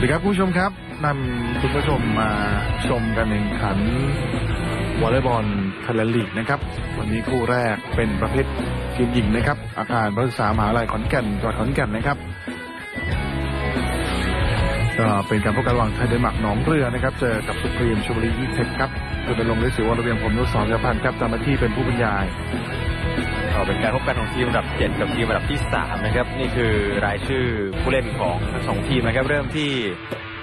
สวัสดีครับคุณผู้ชมครับนำคุณผู้ชมมาชมการแข่งขันวอลเลย์บอลไทยแลนด์ลีกนะครับวันนี้คู่แรกเป็นประเภททีมหญิงนะครับอาคารนักศึกษามหาวิทยาลัยขอนแก่นจังหวัดขอนแก่นนะครับก็เป็นการพบกันระหว่างไทยเดนมาร์กหนองเรือนะครับเจอกับสุพรีมชลบุรีอีเทคครับคือเป็นลงฤทธิ์ศิวรเวียงผมนุช สอน เรือพันธ์ครับทำหน้าที่เป็นผู้บรรยายเป็นการพบกันของทีมระดับ7กับทีมระดับที่3นะครับนี่คือรายชื่อผู้เล่นของทั้งสองทีมนะครับเริ่มที่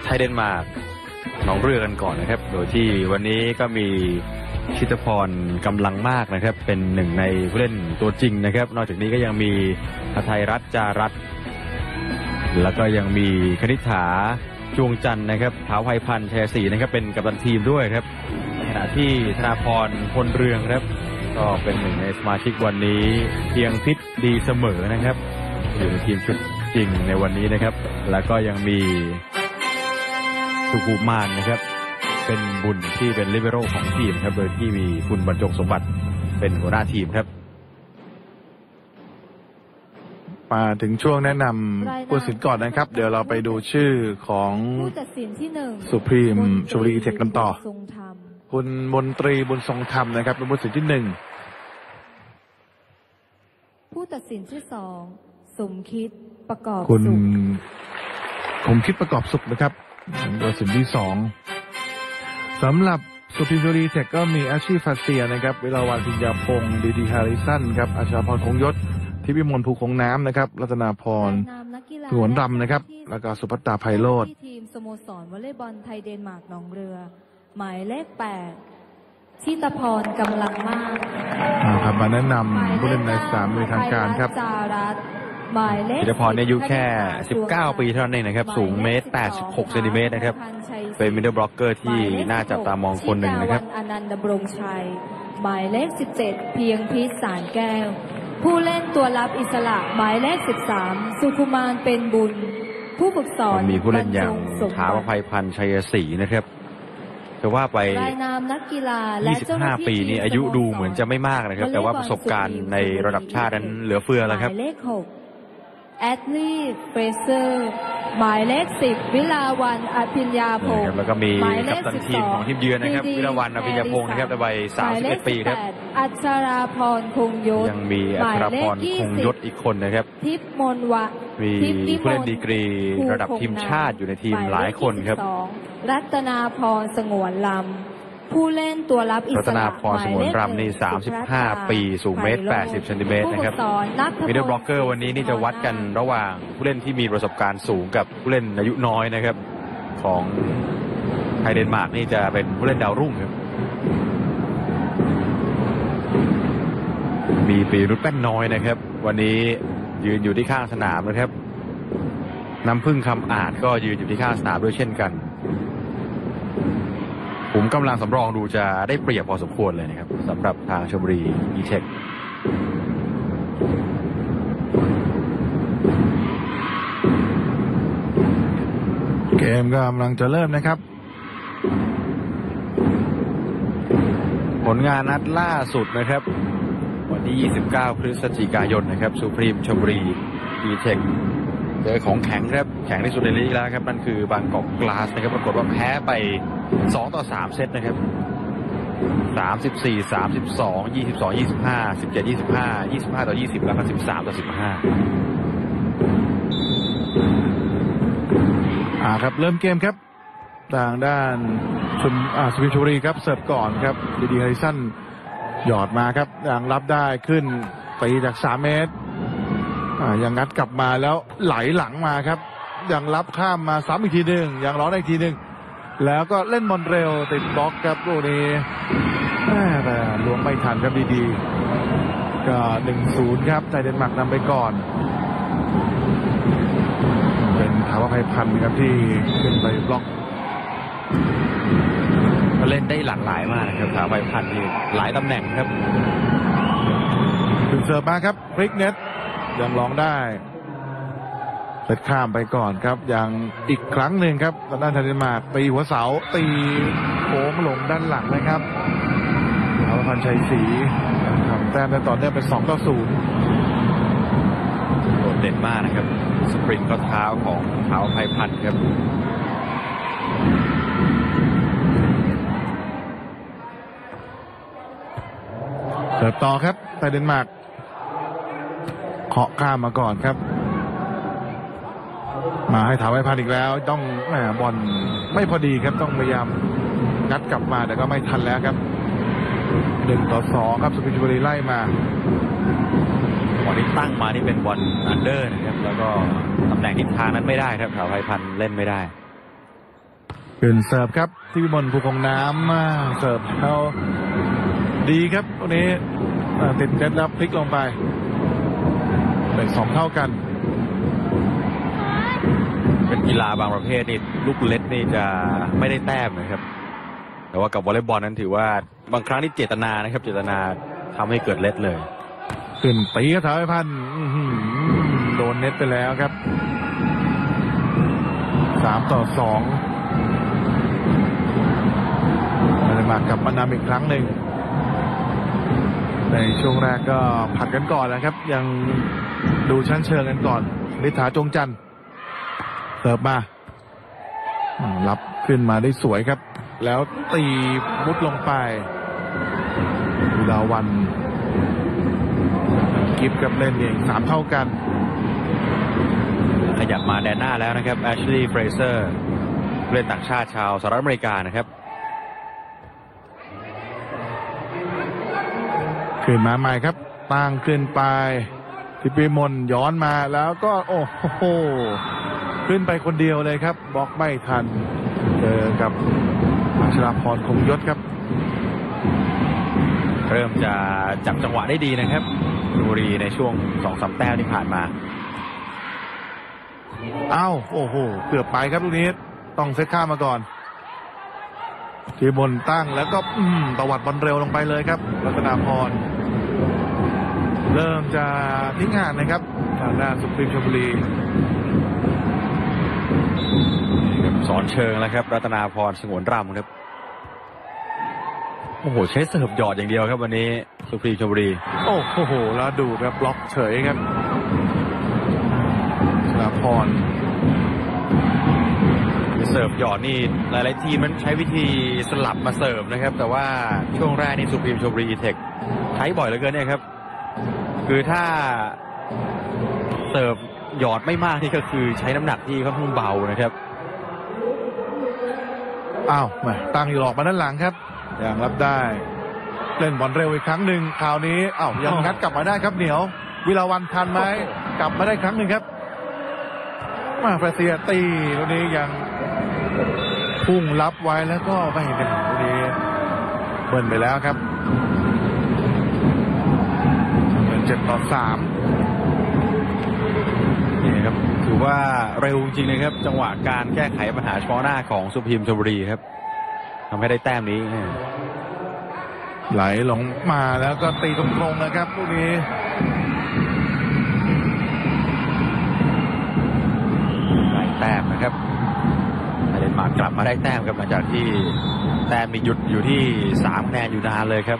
ไทยเดนมาร์กหนองเรือกันก่อนนะครับโดยที่วันนี้ก็มีชิตพรกำลังมากนะครับเป็นหนึ่งในผู้เล่นตัวจริงนะครับนอกจากนี้ก็ยังมีหทัยรัตน์จารัตน์แล้วก็ยังมีคณิษฐาจวงจันทร์นะครับถาวไพพันธ์ชัยศรีนะครับเป็นกัปตันทีมด้วยครับในขณะที่ธนาพรพลเรืองครับก็เป็นหนึ่งในสมาชิกวันนี้เพียงพิษดีเสมอนะครับอยู่ในทีมชุดจริงในวันนี้นะครับแล้วก็ยังมีสุขุมานนะครับเป็นบุญที่เป็นลิเบโร่ของทีมครับโดยที่มีคุณบรรจงสมบัติเป็นหัวหน้าทีมครับมาถึงช่วงแนะนำผู้ตัดสินก่อนนะครับเดี๋ยวเราไปดูชื่อของผู้ตัดสินที่1สุพรีมชลบุรีอีเทคกันต่อคุณมนตรีบุญทรงธรรมนะครับเป็นผู้ตัดสินที่1ผู้ตัดสินที่2สมคิดประกอบคุณสุขคมคิดประกอบสุขนะครับผู้ตัดสินที่2สำหรับสุพรีมชลบุรีอีเทคก็มีอาชีพฟาเซียนะครับเวลาวันพิญญาพงศ์ดีฮาริสันครับอาชาพรคงยศทิพย์วิมลภูคงน้ำนะครับรัตนาพรหวนรำนะครับแล้วก็สุภัตตาไพโรจน์ทีมสโมสรวอลเลย์บอลไทยเดนมาร์กหนองเรือหมายเลข8ชิตพรกำลังมากครับมาแนะนำผู้เล่นในสามมือทางการครับชิตพรอายุแค่19ปีเท่านั้นเองนะครับสูง1.86 เมตรนะครับเป็นมิดเดิลบล็อกเกอร์ที่น่าจับตามองคนหนึ่งนะครับอนันต์ดำรงชัยหมายเลข17เพียงพิษสารแก้วผู้เล่นตัวรับอิสระหมายเลข13สุขุมานเป็นบุญผู้ฝึกสอนมีผู้เล่นอย่างถาวไพพันธ์ชัยศรีนะครับแต่ว่าไป25 ปีนี้อายุดูเหมือนจะไม่มากนะครับแต่ว่าประสบการณ์ในระดับชาตินั้นเหลือเฟือแล้วครับหมายเลข6แอดลีเฟเซอร์หมายเลข10วิลาวันอภิญญาพงศ์แล้วก็มีกัปตันทีมของทีมเยือนนะครับวิลาวันอภิญญาพงศ์นะครับในวัย31 ปีครับอัชราพรคงยศยังมีอัชราพรคงยศอีกคนนะครับทิพย์มนวะมีผู้เล่นดีกรีระดับทีมชาติอยู่ในทีมหลายคนครับรัตนาพรสงวนลำผู้เล่นตัวรับอิสระรัตนาพรสงวนรำนี่35 ปีสูง1.80 เซนติเมตรนะครับมิดเดิลบล็อกเกอร์วันนี้นี่จะวัดกันระหว่างผู้เล่นที่มีประสบการณ์สูงกับผู้เล่นอายุน้อยนะครับของไทยเดนมาร์กนี่จะเป็นผู้เล่นดาวรุ่งครับมีปีรุษแป้นน้อยนะครับวันนี้ยืนอยู่ที่ข้างสนามนะครับน้ำพึ่งคำอาจก็ยืนอยู่ที่ข้างสนามด้วยเช่นกันผมกำลังสำรองดูจะได้เปรียบพอสมควรเลยนะครับสำหรับทางชลบุรีอีเทคเกมก็กำลังจะเริ่มนะครับผลงานนัดล่าสุดนะครับวันที่29 พฤศจิกายนนะครับสุพรีมชลบุรีอีเทคเจอของแข็งครับแข็งที่สุดในลีกแล้วครับนั่นคือบางกอกกลาสนะครับปรากฏว่าแพ้ไป2-3 เซตนะครับ34-32 22-25 17-25 25-20แล้วก็13-15ครับเริ่มเกมครับทางด้านสุพรีมชลบุรีครับเสิร์ฟก่อนครับดีฮาริสันหยอดมาครับยังรับได้ขึ้นไปจาก3 เมตรยังงัดกลับมาแล้วไหลหลังมาครับยังรับข้ามมาซ้ำอีกทีหนึ่งยังร้อนอีกทีหนึ่งแล้วก็เล่นบอลเร็วติดบล็อกครับลูกนี้แต่ล้วงไม่ทันครับดีๆก็ 1-0 ครับไทยเดนมาร์กนำไปก่อนเป็นถาวรไพพันธ์ครับที่ขึ้นไปบล็อกเล่นได้หลากหลายมากนะครับถาวรไพพันธ์นี่หลายตำแหน่งครับถึงเสิร์ฟมาครับพลิกเน็ตยังร้องได้เซตข้ามไปก่อนครับอย่างอีกครั้งหนึ่งครับทางด้านไทยเดนมาร์กตีหัวเสาตีโค้งลงด้านหลังนะครับถาวรพันธ์ชัยศรีทำแต้มในต่อเนื่องเป็น2-0โดดเด่นมากนะครับสปริงก็เท้าของถาวรไพพันธ์ครับ เสิร์ฟต่อครับไทยเดนมาร์กเคาะข้ามมาก่อนครับมาให้ถาวรพันธ์อีกแล้วต้องบอลไม่พอดีครับต้องพยายามงัดกลับมาแต่ก็ไม่ทันแล้วครับ1-2ครับสุพรรณบุรีไล่มาบอลที่ตั้งมานี่เป็นบอลอันเดอร์นะครับแล้วก็ตำแหน่งทิศทางนั้นไม่ได้ครับถาวรพันธ์เล่นไม่ได้ขึ้นเสิร์ฟครับที่วิมลภูคงน้ำเสิร์ฟเขาดีครับตรงนี้ติดเน็ตแล้วพลิกลงไปเป็น2เท่ากันเป็นกีฬาบางประเภทนี่ลูกเล็กนี่จะไม่ได้แต้มนะครับแต่ว่ากับวอลเลย์บอลนั้นถือว่าบางครั้งนี่เจตนานะครับเจตนาทำให้เกิดเล็ดเลยขึ้นตีกระถางพันโดนเน็ตไปแล้วครับ3-2เลยมากลับมานำอีกครั้งหนึ่งในช่วงแรกก็ผัดกันก่อนนะครับยังดูชั้นเชิงกันก่อนนิษฐาจงจันทร์เสิร์ฟมารับขึ้นมาได้สวยครับแล้วตีมุดลงไปวิลาวันกิฟกับเล่นเอง3เท่ากันขยับมาแดนหน้าแล้วนะครับแอชลีย์เฟรเซอร์เล่นต่างชาติชาวสหรัฐอเมริกานะครับขึ้นมาใหม่ครับตั้งขึ้นไปทิปิมนย้อนมาแล้วก็โอ้โหขึ้นไปคนเดียวเลยครับบล็อกไม่ทันเจอกับอัชราพรคงยศครับเริ่มจะจับจังหวะได้ดีนะครับบุรีในช่วง 2-3 แต้มที่ผ่านมาโอ้โหเกือบไปครับลูกนี้ต้องเซตข้ามมาก่อนทีบนตั้งแล้วก็ตวัดบอลเร็วลงไปเลยครับรัตนาพรเริ่มจะทิ้งห่างนะครับทางด้านสุพรรณบุรีสอนเชิงแล้วครับรัตนาพรสงวนรำครับโอ้โหใช้เสิร์ฟหยอดอย่างเดียวครับวันนี้สุพรรณบุรีโอ้โหแล้วดูครับบล็อกเฉยครับรัตนาพรเสิร์ฟหยอดนี่หลายๆทีมมันใช้วิธีสลับมาเสิร์ฟนะครับแต่ว่าช่วงแรกนี่สุพรรณบุรีอีเทคใช้บ่อยเหลือเกินเนี่ยครับคือถ้าเสิร์ฟหยอดไม่มากนี่ก็คือใช้น้ำหนักที่ค่อนข้างเบานะครับตั้งอยู่หลอกมาด้านหลังครับอย่างรับได้เล่นบอลเร็วอีกครั้งหนึ่งคราวนี้ยังงัดกลับมาได้ครับเหนียววิลาวันทันไหมกลับมาได้ครั้งหนึ่งครับแฟรเซียตีตรงนี้ยังพุ่งรับไว้แล้วก็ไม่เห็นตรงนี้เบิ้ลไปแล้วครับเป็น7-3นี่ครับถือว่าเร็วจริงนะครับจังหวะการแก้ไขปัญหาเฉพาะหน้าของสุพรรณบุรีครับทำให้ได้แต้มนี้ไหลลงมาแล้วก็ตีตรงๆนะครับลูกนี้ได้แต้มนะครับเดนมาร์กกลับมาได้แต้มครับหลังจากที่แต้มมีหยุดอยู่ที่3 คะแนนอยู่นานเลยครับ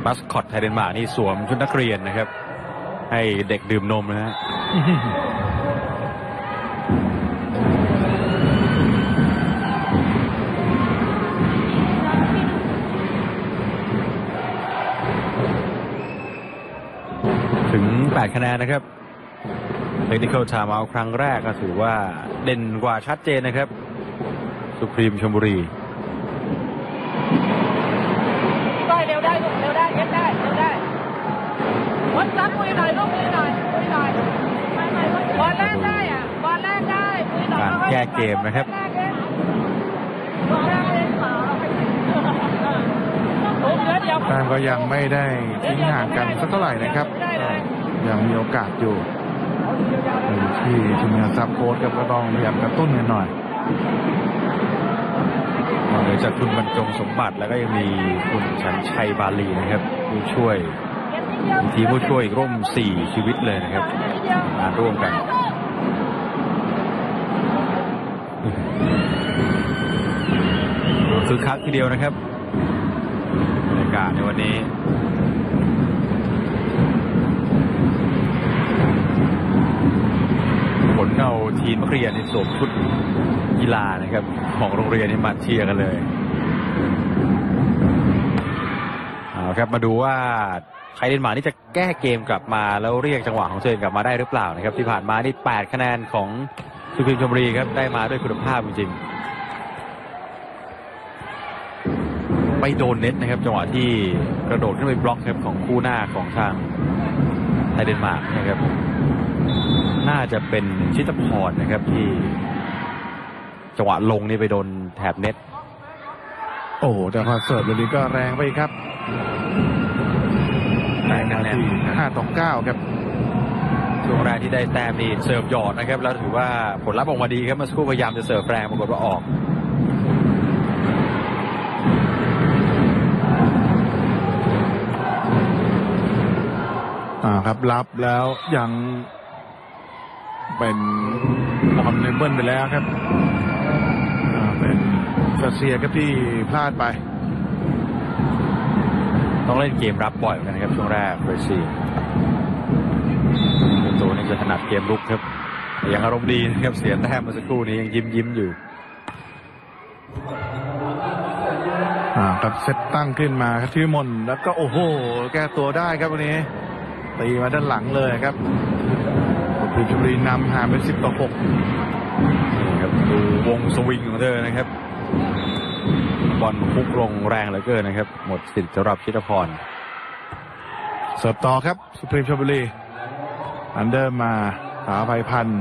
มัสคอตไทยเดนมาร์กนี่สวมชุดนักเรียนนะครับให้เด็กดื่มนมนะฮะถึง8 คะแนนนะครับเทคนิคอลไทม์เอาท์ครั้งแรกก็ถือว่าเด่นกว่าชัดเจนนะครับสุพรรณชลบุรีเร็วได้เย็นได้วัดซับมือหน่อยลูกมือหน่อยบอลแรกได้บอลแรกได้การแก้เกมนะครับแต้มก็ยังไม่ได้ทิ้งห่างกันสักเท่าไหร่นะครับยังมีโอกาสอยู่ที่ชุมพรซับโค้ชก็ต้องพยายามกระตุ้นกันหน่อยนอกจากคุณบรรจงสมบัติแล้วก็ยังมีคุณชันชัยบาลีนะครับผู้ช่วยทีมผู้ช่วยร่วม4 ชีวิตเลยนะครับมาร่วมกันคือคักทีเดียวนะครับบรรยากาศในวันนี้ผลเอาทีมนักเรียนที่สวมชุดกีฬานะครับของโรงเรียนนี่มาเชียร์กันเลย เอาครับมาดูว่าไทยเดนมาร์กนี่จะแก้เกมกลับมาแล้วเรียกจังหวะของตัวเองกลับมาได้หรือเปล่านะครับที่ผ่านมานี่8คะแนนของสุพรรณชลบุรีครับได้มาด้วยคุณภาพจริงๆไปโดนเน็ตนะครับจังหวะที่กระโดดขึ้นไปบล็อกครับของคู่หน้าของทางไทยเดนมาร์กนะครับน่าจะเป็นชิตพรนะครับที่จังหวะลงนี่ไปโดนแถบเน็ตโอ้แต่พอเสิร์ฟลูกนี้ก็แรงไปครับในนาที5-9ครับช่วงแรกที่ได้แต้มนี่เสิร์ฟหยอดนะครับแล้วถือว่าผลลัพธ์ออกมาดีครับเมื่อสักครู่พยายามจะเสิร์ฟแรงปรากฏว่าออกครับรับแล้วยังเป็นบอลในเบิ้ลไปแล้วครับเป็นกาเซียครับที่พลาดไปต้องเล่นเกมรับบ่อยกันนะครับช่วงแรกเบรซีเป็นตัวนี้จะถนัดเกมรุกครับยังอารมณ์ดีนะครับเสียแต้มเมื่อสักครู่นี้ยังยิ้มอยู่ครับเซตตั้งขึ้นมาครับที่มนแล้วก็โอ้โหแก้ตัวได้ครับวันนี้ตีมาด้านหลังเลยครับสุพรรณชลบุรีนำห่างเป็น10-6ครับดูวงสวิงของเธอนะครับบอลพุกลงแรงเหลือเกินนะครับหมดสิทธิ์สำหรับชิตพรเสิร์ฟต่อครับสุพรรณชลบุรีอันเดอร์มาถาภัยพันธ์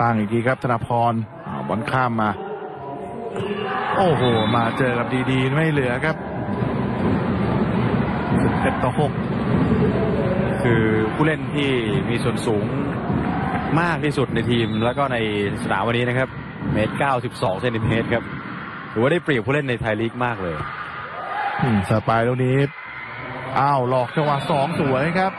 ตั้งอีกทีครับธนพรบอลข้ามมาโอ้โหมาเจอกับดีๆไม่เหลือครับ11-6คือผู้เล่นที่มีส่วนสูงมากที่สุดในทีมแล้วก็ในสนามวันนี้นะครับ1.92 เซนติเมตรครับถือว่าได้เปรียบผู้เล่นในไทยลีกมากเลยสปายตรงนี้หลอกจังหวะ2สวยครับ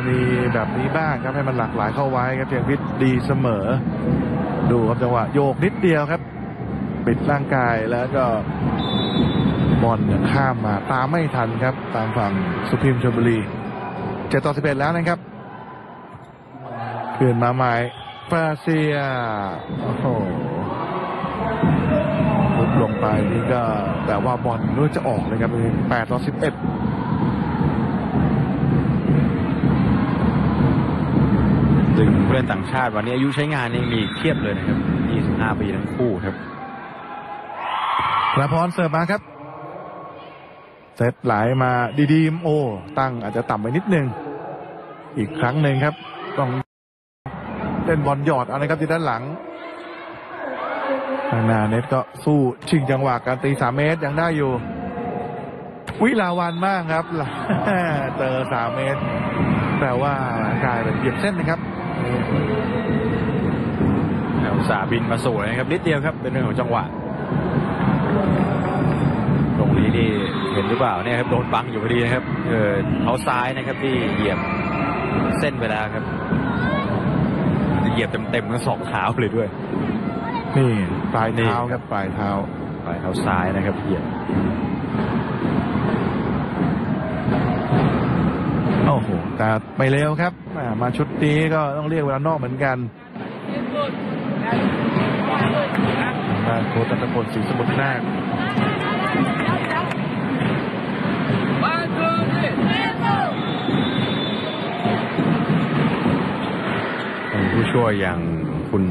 มีแบบนี้บ้างครับให้มันหลากหลายเข้าไว้ครับเพียงพิษดีเสมอดูครับจังหวะโยกนิดเดียวครับปิดร่างกายแล้วก็บอลข้ามมาตามไม่ทันครับตามฝั่งสุพรรณชลบุรี7-11แล้วนะครับขึ้นมาใหม่ฟาเซียโอ้โหลุกลงไปนี่ก็แต่ว่าบอลนู้นจะออกเลยครับ8-11ถึงผู้เล่นต่างชาติวันนี้อายุใช้งานยังมีเทียบเลยนะครับ25 ปีทั้งคู่ครับละพรเสิร์ฟมาครับเซตไหลมาดีๆโอ้ตั้งอาจจะต่ำไปนิดนึงอีกครั้งหนึ่งครับต้องเล่นบอลหยอดอะไรครับที่ด้านหลังทางหน้าเน็ตก็สู้ชิงจังหวะการตี3 เมตรยังได้อยู่วิลาวันมากครับเจอ3 เมตรแต่ว่ากลายเป็นเหยียบเส้นนะครับแล้วสาบินมาสวยนะครับนิดเดียวครับเป็นเรื่องของจังหวะตรงนี้นี่เห็นหรือเปล่าเนี่ยครับโดนบังอยู่พอดีนะครับเท้าซ้ายนะครับที่เหยียบเส้นไปแล้วครับเหยียบเต็มๆทั้ง2 เท้าเลยด้วยนี่ปลายเท้าครับปลายเท้าซ้ายนะครับเหยียบโอ้โหแต่ไม่เร็วครับมาชุดนี้ก็ต้องเรียกเวลานอกเหมือนกันโค้ชตะพลศรีสมุทรนาคผู้ช่วยอย่างคุณ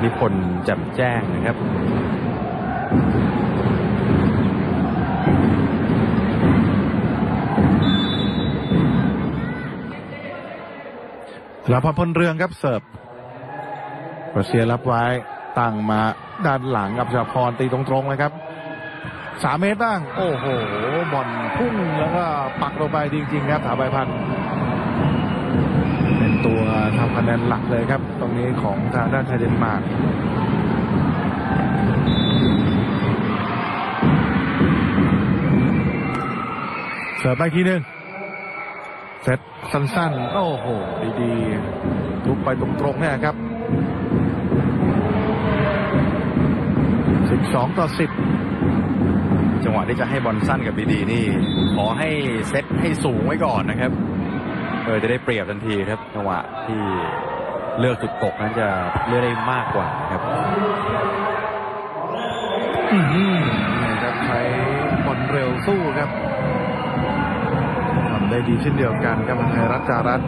นิพนธ์แจ่มแจ้งนะครับแล้วพลเรืองครับเสิร์ฟรัสเซียรับไว้ตั้งมาด้านหลังกับชาพรตีตรงๆเลยครับ3 เมตรบ้างโอ้โหบอลพุ่งแล้วก็ปักลงไปจริงๆครับถาภัยพันธ์เป็นตัวทำคะแนนหลักเลยครับตรงนี้ของทางด้านไทยเดนมาร์กเสิร์ฟไปทีนึงเซตสั้นๆโอ้โหดีๆทุกไปตรงๆเนี่ยครับ12-10จังหวะที่จะให้บอลสั้นกับดีๆนี่ขอให้เซตให้สูงไว้ก่อนนะครับจะได้เปรียบทันทีครับจังหวะที่เลือกจุดตกนั้นจะเลือกได้มากกว่าครับใช้บอลเร็วสู้ครับ ได้ดีเช่นเดียวกันครับไทยรัฐจารัต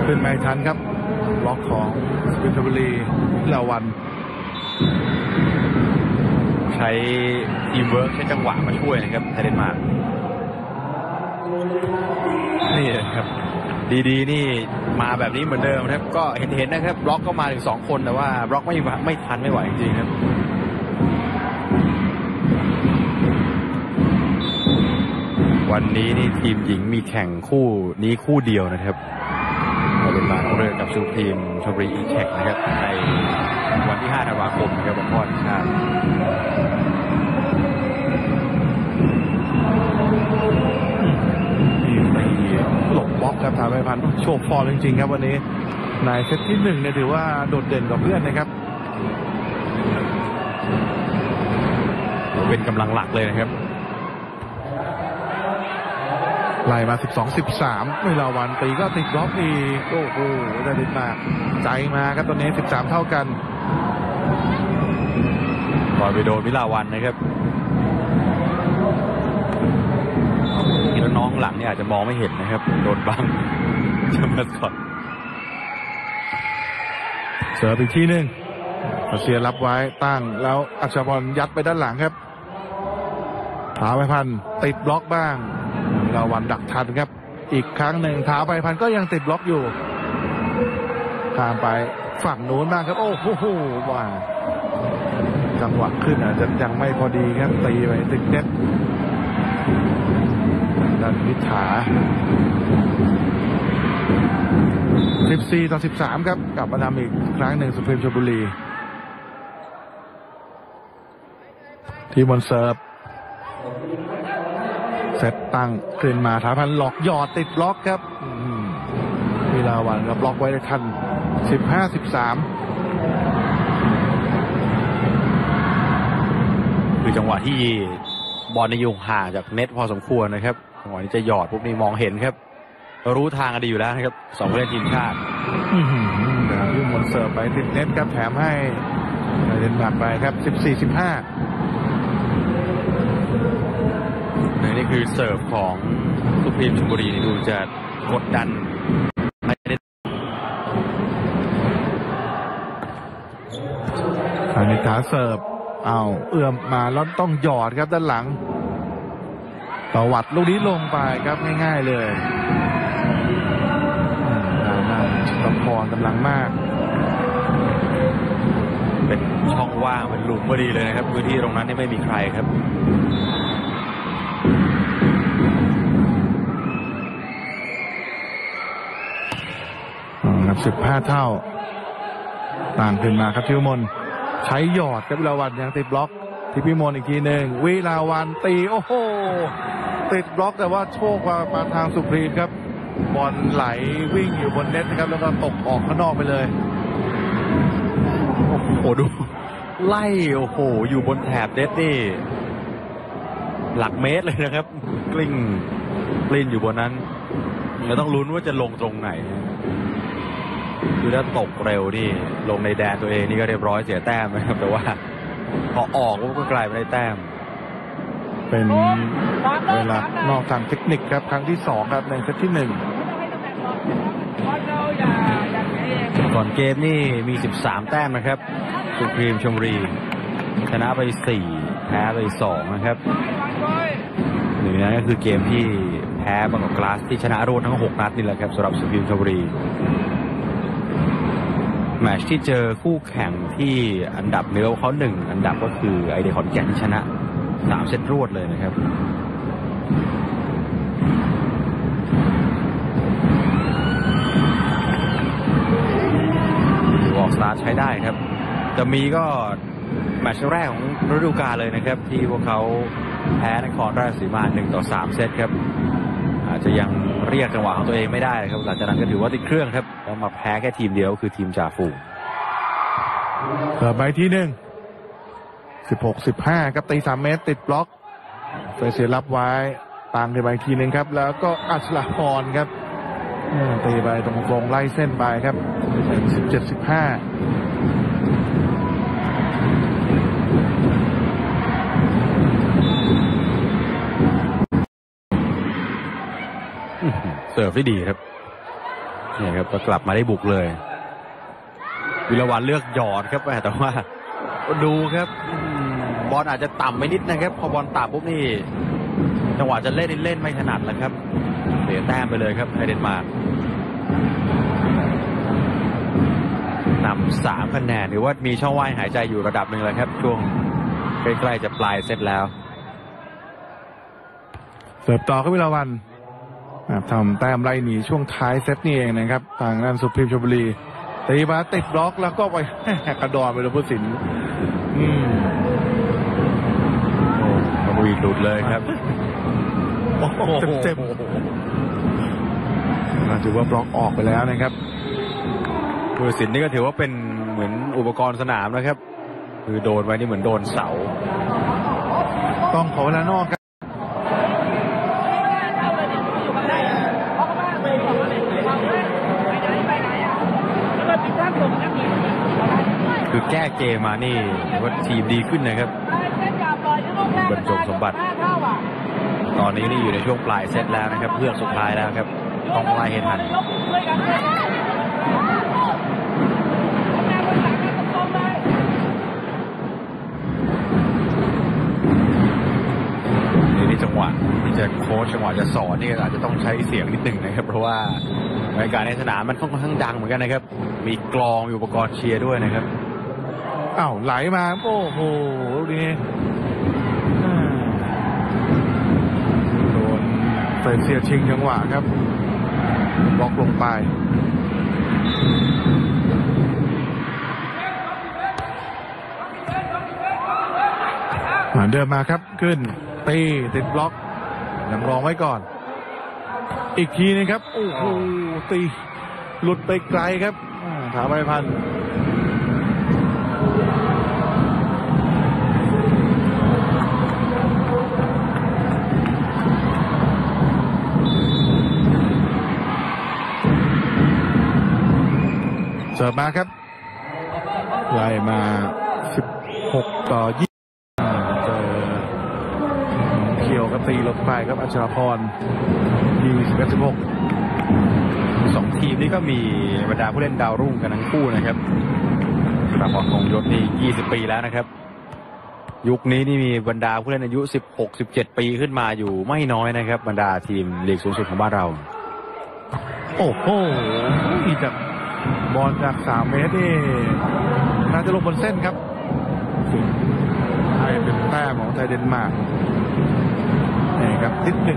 ขึ้นไม่ทันครับบล็อกของสปินชลบุรีวิลาวันใช้ทีมเวิร์กใช้จังหวะมาช่วยนะครับไทยเดนมาร์กนี่ครับดีๆนี่มาแบบนี้เหมือนเดิมนะครับก็เห็นนะครับบล็อกก็มาถึง2 คนแต่ว่าบล็อกไม่ทันไม่ไหวจริงๆครับวันนี้นี่ทีมหญิงมีแข่งคู่นี้คู่เดียวนะครับเป็นมาเรือกับชูทีมชลบุรีอีเทคนะครับในวันที่5 ธันวาคมนะครับวันพ่อแห่งชาติหลบบล็อกครับทำให้พันโชว์ฟอร์มจริงๆครับวันนี้ในเซตที่1เนี่ยถือว่าโดดเด่นกว่าเพื่อนนะครับเป็นกำลังหลักเลยนะครับไล่มา 12-13 เวลาวันตีก็ติดบล็อกอีกโอ้โหได้ดีมากใจมาครับตอนนี้13เท่ากันบอลไปโดนวิลาวันนะครับแล้วน้องหลังเนี่ยอาจจะมองไม่เห็นนะครับโดนบังจำมาก่อนเสิร์ฟอีกทีนึงเสียรับไว้ตั้งแล้วอัชรพรยัดไปด้านหลังครับถาไปพันติดบล็อกบ้างวิลาวันดักทันครับอีกครั้งหนึ่งถาไปพันก็ยังติดบล็อกอยู่ข้ามไปฝั่งนู้นบ้างครับโอ้โหว่าจังหวะขึ้นอาจจะยังไม่พอดีครับตีไปติดเน็ตด้านวิถา14-13ครับกลับมานำอีกครั้งหนึ่งสุพรรณชลบุรีทีมบอลเซิร์ฟเซตตั้งขึ้นมาถาพันหลอกหยอดติดบล็อกครับวิลาวันกับบล็อกไว้ได้ทัน15-13คือจังหวะที่บอลในยุงห่างจากเน็ตพอสมควรนะครับจังหวะนี้จะหยอดปุ๊บนี่มองเห็นครับรู้ทางกันดีอยู่แล้วนะครับ2 ผู้เล่นทีมชาติทีมบอลเซิร์ฟไปติดเน็ตครับแถมให้เดนมาร์กไปครับ14-15นี่คือเสิร์ฟของสุพรรณชลบุรีนี่ดูจะกดดันไม่ได้อันนี้ขาเสิร์ฟเอื้อมมาแล้วต้องหยอดครับด้านหลังตวัดลูกนี้ลงไปครับง่ายๆเลยตะพรกำลังมากเป็นช่องว่างเป็นหลุมพอดีเลยนะครับพื้นที่ตรงนั้นไม่มีใครครับ15 เท่าต่างขึ้นมาครับทิวมนใช้หยอดครับวิลาวันยังติดบล็อกที่พิมลอีกทีหนึ่งวิลาวันตีโอ้โหติดบล็อกแต่ว่าโชคมาทางสุพรีมครับบอลไหลวิ่งอยู่บนเน็ตนะครับแล้วก็ตกออกข้างนอกไปเลยโอ้โหดูไล่โอ้โหอยู่บนแถบเน็ตนี่หลักเมตรเลยนะครับกลิ้งอยู่บนนั้นแล้วต้องลุ้นว่าจะลงตรงไหนคือถ้าตกเร็วนี่ลงในแดนตัวเองนี่ก็เรียบร้อยเสียแต้มนะครับแต่ว่าพอออกก็กลายเป็นได้แต้มเป็นเวลานอกทางเทคนิคครับครั้งที่2ครับในเซตที่1ก่อนเกมนี่มี13 แต้มนะครับสุพรรณชลบุรีชนะไป4แพ้ไป2นะครับหนึ่งนั้นก็คือเกมที่แพ้บางกอกกลาสที่ชนะรวดทั้ง6 นัดนี่แหละครับสำหรับสุพรรณชลบุรีแมตช์ที่เจอคู่แข่งที่อันดับเหนือเขา1อันดับก็คือไอเดียขอนแก่นที่ชนะ3 เซตรวดเลยนะครับออกสตาร์ทใช้ได้ครับจะมีก็แมตช์แรกของฤดูกาลเลยนะครับที่พวกเขาแพ้นครราชสีมา1-3 เซตครับอาจจะยังเรียกจังหวะของตัวเองไม่ได้ครับหลังจากนั้นก็ถือว่าติดเครื่องครับแล้วมาแพ้แค่ทีมเดียวคือทีมจ่าฝูงเกิดไปทีหนึ่ง16-15ครับตี3 เมตรติดบล็อกเสียรับไว้ต่างไปทีหนึ่งครับแล้วก็อัชราพรครับตีไปตรงๆไล่เส้นไปครับ17-15 เสิร์ฟได้ดีครับนี่ครับก็กลับมาได้บุกเลยวิรวัลย์เลือกหยอดครับแต่ว่าดูครับบอลอาจจะต่ำไปนิดนะครับพอบอลต่ำปุ๊บนี่จังหวะจะเล่นไม่ถนัดแล้วครับเสียแต้มไปเลยครับไทยเดนมาร์กนำ3 คะแนนหรือว่ามีช่องว่างหายใจอยู่ระดับหนึ่งเลยครับช่วงใกล้ๆจะปลายเซตแล้วเสิร์ฟต่อครับวิรวัลย์ทำแต้มไล่หนีช่วงท้ายเซตนี่เองนะครับทางด้านสุพรีมชลบุรีตีมาติดบล็อกแล้วก็ไปกระดอนไปโดนผู้สินกระบุยหลุดเลยครับเจ็บถือว่าบล็อกออกไปแล้วนะครับผู้สินนี่ก็ถือว่าเป็นเหมือนอุปกรณ์สนามนะครับคือโดนไว้นี่เหมือนโดนเสาต้องขอเวลานอกครับคือแก้เกมมานี่ว่าทีมดีขึ้นนะครับบรรจงสมบัติตอนนี้นี่อยู่ในช่วงปลายเซตแล้วนะครับเพื่อสุดท้ายแล้วครับต้องไล่ให้ทันนี่จังหวะที่จะโค้ชจังหวะจะสอนนี่อาจจะต้องใช้เสียงนิดหนึ่งนะครับเพราะว่าบรรยากาศในสนามมันค่อนข้างดังเหมือนกันนะครับมีกลองมีอุปกรณ์เชียร์ด้วยนะครับอ้าวไหลมาโอ้โหลูกนี้โดนเสียชิงจังหวะครับบล็อกลงไปเดินมาครับขึ้นตีติดบล็อกยังรองไว้ก่อนอีกทีนึงครับโอ้โหตีหลุดไปไกลครับถาใบพันเสิร์ฟมาครับไล่มา16 ต่อ 20เขียวกับตีลงไปครับอัชราพร21-16 2 ทีมนี้ก็มีบรรดาผู้เล่นดาวรุ่งกันทั้งคู่นะครับอัชราพรคงยศนี่20 ปีแล้วนะครับยุคนี้นี่มีบรรดาผู้เล่นอายุ16-17 ปีขึ้นมาอยู่ไม่น้อยนะครับบรรดาทีมลีกสูงสุดของบ้านเราโอ้โหจากบอลจาก3 เมตรนี่น่าจะลงบนเส้นครับให้เป็นแต้มของไทยเดนมาร์กนี่ครับติด1 17-21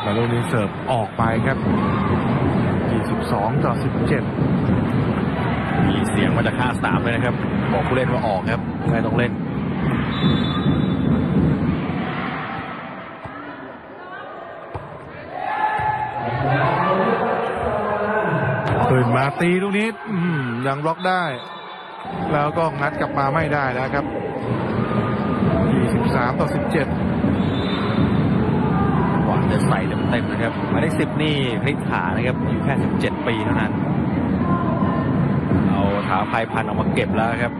แล้วลูกนี้เสิร์ฟออกไปครับ22-17มีเสียงมาจากข้างสนามเลยนะครับบอกผู้เล่นว่าออกครับไม่ต้องเล่นตื่นมาตีลูกนี้ยังบล็อกได้แล้วก็งัดกลับมาไม่ได้นะครับ23-17หวานจะใส่เต็มๆนะครับหมายเลข10นี่พลิกขานะครับอยู่แค่17 ปีเท่านั้นเอาถาไพพันธุ์ออกมาเก็บแล้วครับ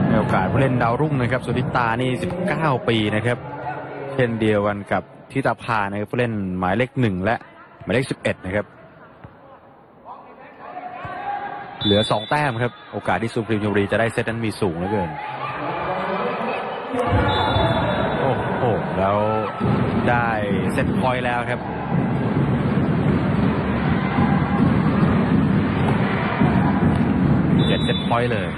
ในโอกาสผู้เล่นดาวรุ่งนะครับสุนิตานี่19 ปีนะครับเช่นเดียวกันกับทิตาภานะครับผู้เล่นหมายเลข1และหมายเลข11นะครับเหลือ2 แต้มครับโอกาสที่สุพรีมชลบุรีจะได้เซตนั้นมีสูงเหลือเกินโอ้โหแล้วได้เซตพอยต์แล้วครับ7 เซตพอยต์เลย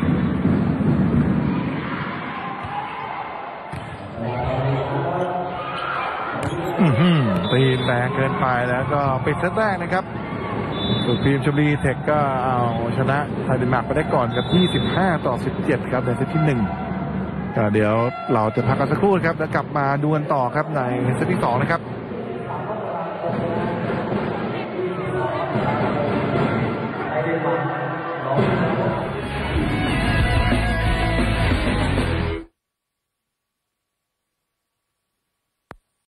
ตีแรงเกินไปแล้วก็ปิดเซตแรกนะครับสุพรีมชลบุรีเทคก็เอาชนะไทยเดนมาร์กไปได้ก่อนกับ25-17ครับในเซตที่1ก็เดี๋ยวเราจะพักกันสักครู่ครับแล้วกลับมาดูกันต่อครับในเซตที่2นะครับ